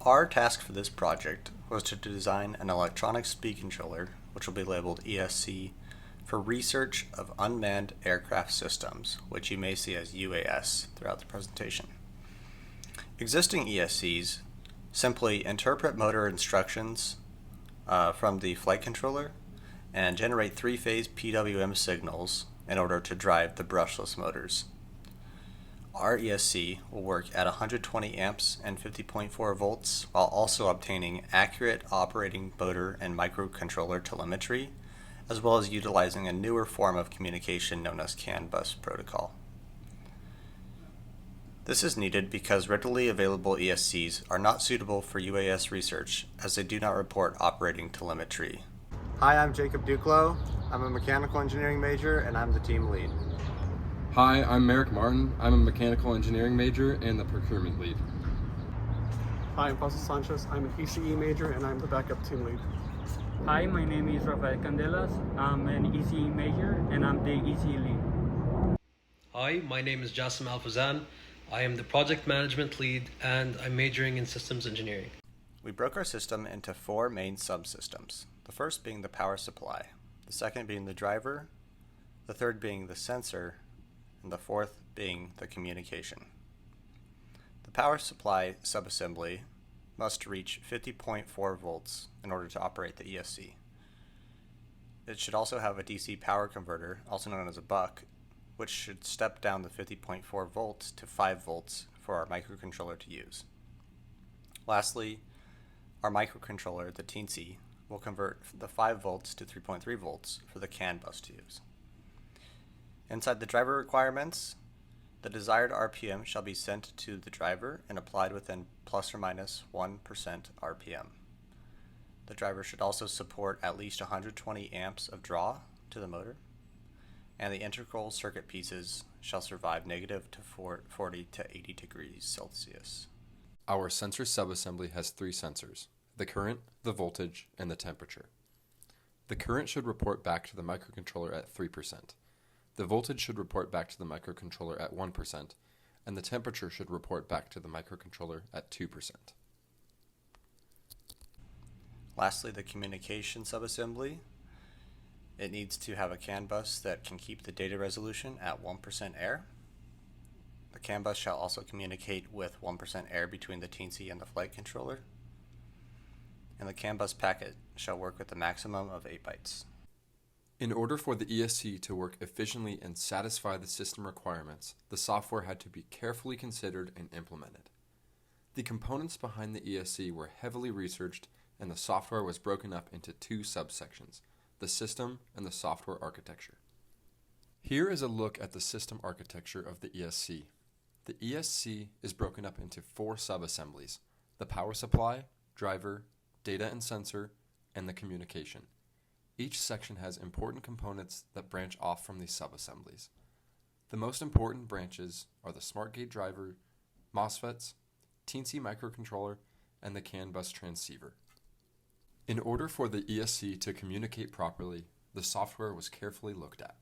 Our task for this project was to design an electronic speed controller, which will be labeled ESC, for research of unmanned aircraft systems, which you may see as UAS throughout the presentation. Existing ESCs simply interpret motor instructions from the flight controller and generate three-phase PWM signals in order to drive the brushless motors. Our ESC will work at 120 amps and 50.4 volts while also obtaining accurate operating motor and microcontroller telemetry, as well as utilizing a newer form of communication known as CAN bus protocol. This is needed because readily available ESCs are not suitable for UAS research as they do not report operating telemetry. Hi, I'm Jacob Duclos. I'm a mechanical engineering major and I'm the team lead. Hi, I'm Merrick Martin. I'm a mechanical engineering major and the procurement lead. Hi, I'm Pablo Sanchez. I'm an ECE major and I'm the backup team lead. Hi, my name is Rafael Candelas. I'm an ECE major and I'm the ECE lead. Hi, my name is Jassim Alfazan. I am the project management lead and I'm majoring in systems engineering. We broke our system into four main subsystems, the first being the power supply, the second being the driver, the third being the sensor, and the fourth being the communication. The power supply subassembly must reach 50.4 volts in order to operate the ESC. It should also have a DC power converter, also known as a buck, which should step down the 50.4 volts to 5 volts for our microcontroller to use. Lastly, our microcontroller, the teensy, will convert the 5 volts to 3.3 volts for the CAN bus to use. Inside the driver requirements, the desired RPM shall be sent to the driver and applied within plus or minus 1% RPM. The driver should also support at least 120 amps of draw to the motor, and the integral circuit pieces shall survive negative to 40 to 80 degrees Celsius. Our sensor subassembly has three sensors: the current, the voltage, and the temperature. The current should report back to the microcontroller at 3%. The voltage should report back to the microcontroller at 1%, and the temperature should report back to the microcontroller at 2%. Lastly, the communication subassembly. It needs to have a CAN bus that can keep the data resolution at 1% air. The CAN bus shall also communicate with 1% air between the teensy and the flight controller. And the CAN bus packet shall work with a maximum of 8 bytes. In order for the ESC to work efficiently and satisfy the system requirements, the software had to be carefully considered and implemented. The components behind the ESC were heavily researched, and the software was broken up into two subsections: the system and the software architecture. Here is a look at the system architecture of the ESC. The ESC is broken up into four subassemblies: the power supply, driver, data and sensor, and the communication. Each section has important components that branch off from these subassemblies. The most important branches are the smart gate driver, MOSFETs, teensy microcontroller, and the CAN bus transceiver. In order for the ESC to communicate properly, the software was carefully looked at.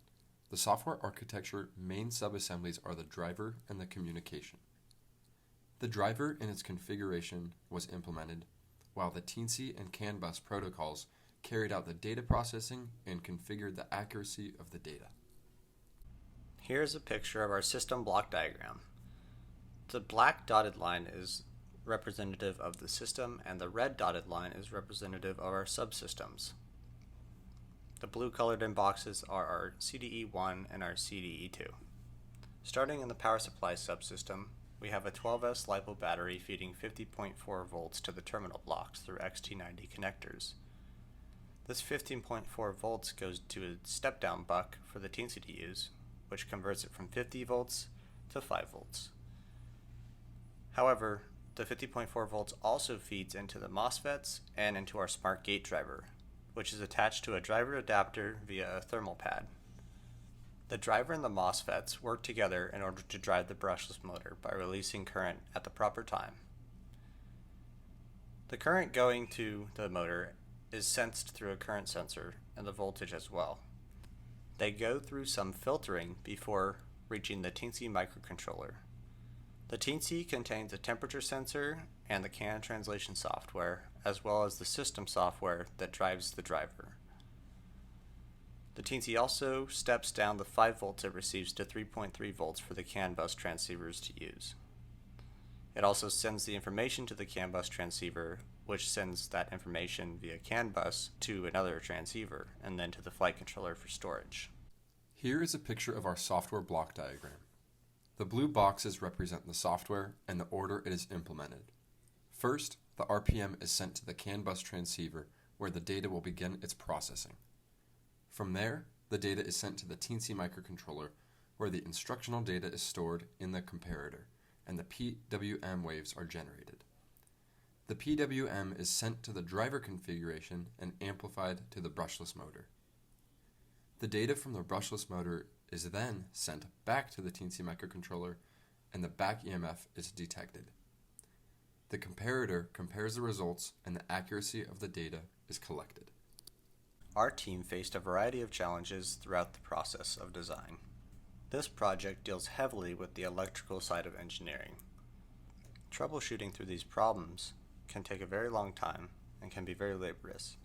The software architecture main subassemblies are the driver and the communication. The driver in its configuration was implemented, while the teensy and CAN bus protocols carried out the data processing and configured the accuracy of the data. Here's a picture of our system block diagram. The black dotted line is representative of the system, and the red dotted line is representative of our subsystems. The blue colored in boxes are our CDE1 and our CDE2. Starting in the power supply subsystem, we have a 12S LiPo battery feeding 50.4 volts to the terminal blocks through XT90 connectors. This 15.4 volts goes to a step-down buck for the teensy to use, which converts it from 50 volts to 5 volts. However, the 50.4 volts also feeds into the MOSFETs and into our smart gate driver, which is attached to a driver adapter via a thermal pad. The driver and the MOSFETs work together in order to drive the brushless motor by releasing current at the proper time. The current going to the motor is sensed through a current sensor and the voltage as well. They go through some filtering before reaching the teensy microcontroller. The Teensy contains a temperature sensor and the CAN translation software, as well as the system software that drives the driver. The Teensy also steps down the 5 volts it receives to 3.3 volts for the CAN bus transceivers to use. It also sends the information to the CAN bus transceiver, which sends that information via CAN bus to another transceiver, and then to the flight controller for storage. Here is a picture of our software block diagram. The blue boxes represent the software and the order it is implemented. First, the RPM is sent to the CAN bus transceiver, where the data will begin its processing. From there, the data is sent to the Teensy microcontroller, where the instructional data is stored in the comparator, and the PWM waves are generated. The PWM is sent to the driver configuration and amplified to the brushless motor. The data from the brushless motor is then sent back to the Teensy microcontroller, and the back EMF is detected. The comparator compares the results, and the accuracy of the data is collected. Our team faced a variety of challenges throughout the process of design. This project deals heavily with the electrical side of engineering. Troubleshooting through these problems can take a very long time and can be very laborious.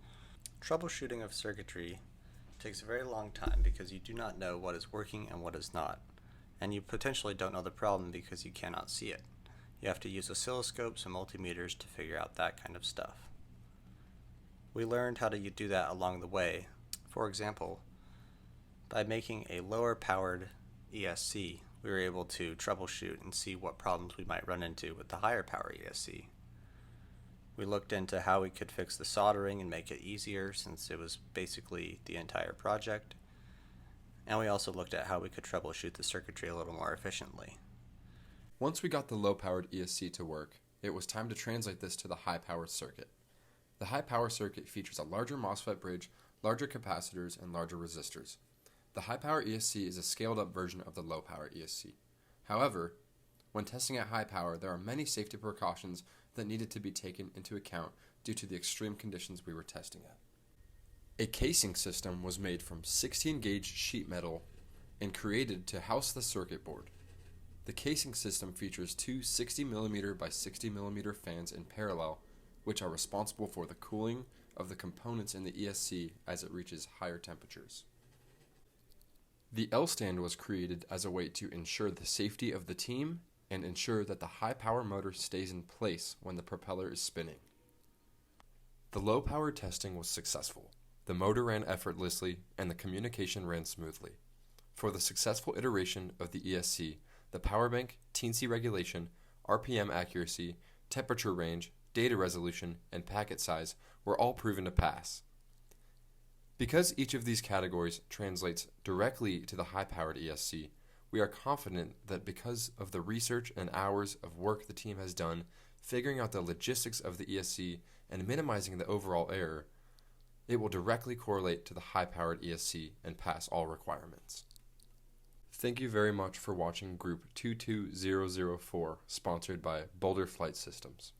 Troubleshooting of circuitry takes a very long time because you do not know what is working and what is not, and you potentially don't know the problem because you cannot see it. You have to use oscilloscopes and multimeters to figure out that kind of stuff. We learned how to do that along the way. For example, by making a lower powered ESC, we were able to troubleshoot and see what problems we might run into with the higher power ESC. We looked into how we could fix the soldering and make it easier, since it was basically the entire project. And we also looked at how we could troubleshoot the circuitry a little more efficiently. Once we got the low-powered ESC to work, it was time to translate this to the high-powered circuit. The high-power circuit features a larger MOSFET bridge, larger capacitors, and larger resistors. The high-power ESC is a scaled-up version of the low-power ESC. However, when testing at high power, there are many safety precautions that needed to be taken into account due to the extreme conditions we were testing at. A casing system was made from 16-gauge sheet metal and created to house the circuit board. The casing system features two 60mm by 60mm fans in parallel, which are responsible for the cooling of the components in the ESC as it reaches higher temperatures. The L-stand was created as a way to ensure the safety of the team and ensure that the high-power motor stays in place when the propeller is spinning. The low-power testing was successful. The motor ran effortlessly and the communication ran smoothly. For the successful iteration of the ESC, the power bank, Teensy regulation, RPM accuracy, temperature range, data resolution, and packet size were all proven to pass. Because each of these categories translates directly to the high-powered ESC, we are confident that because of the research and hours of work the team has done, figuring out the logistics of the ESC and minimizing the overall error, it will directly correlate to the high-powered ESC and pass all requirements. Thank you very much for watching Group 22004, sponsored by Boulder Flight Systems.